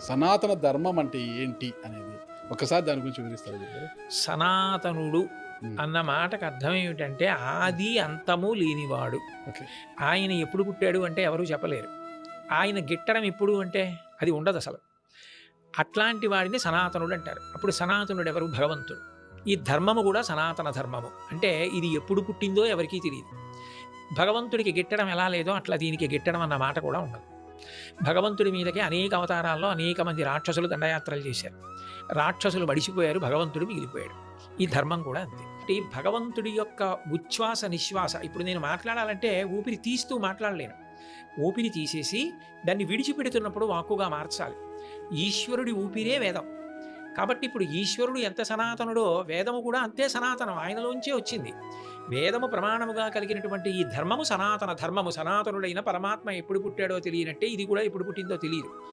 సనాతన ధర్మం అంటే ఏంటి అనేది ఒకసారి దాని గురించి వివరిస్తారా గురుగారు? సనాతనుడు హ్మ్. అన్న మాటకు అర్థం ఏమిటంటే ఆది అంతము లేనివాడు. ఓకే. ఆయన ఎప్పుడు పుట్టాడు అంటే ఎవరు చెప్పలేరు. ఆయన గిట్టడం ఎప్పుడు అంటే అది ఉండదసలు. అట్లాంటి వాడిని సనాతనుడు అంటారు. అప్పుడు సనాతనుడు ఎవరు? భగవంతుడు. ఈ ధర్మము కూడా సనాతన ధర్మము. అంటే ఇది ఎప్పుడు పుట్టిందో ఎవరికీ తెలీదు. భగవంతుడికి గిట్టడం ఎలా లేదో అట్లా దీనికి గిట్టడం అన్న మాట కూడా ఉండదు. భగవంతుడి మీదకి అనేక అవతారాల్లో అనేక మంది రాక్షసులు దండయాత్రలు చేశారు. రాక్షసులు మడిసిపోయారు, భగవంతుడు మిగిలిపోయాడు. ఈ ధర్మం కూడా అంతే. అంటే ఈ భగవంతుడి యొక్క ఉచ్ఛ్వాస నిశ్వాస ఇప్పుడు నేను మాట్లాడాలంటే ఊపిరి తీస్తూ మాట్లాడలేను. ఊపిరి తీసేసి దాన్ని విడిచిపెడుతున్నప్పుడు వాక్కుగా మార్చాలి. ఈశ్వరుడి ఊపిరే వేదం. కాబట్టి ఇప్పుడు ఈశ్వరుడు ఎంత సనాతనుడో వేదము కూడా అంతే సనాతనం, ఆయనలోంచే వచ్చింది. వేదము ప్రమాణముగా కలిగినటువంటి ఈ ధర్మము సనాతన ధర్మము. సనాతనుడైన పరమాత్మ ఎప్పుడు పుట్టాడో తెలియనట్టే ఇది కూడా ఎప్పుడు పుట్టిందో తెలియదు.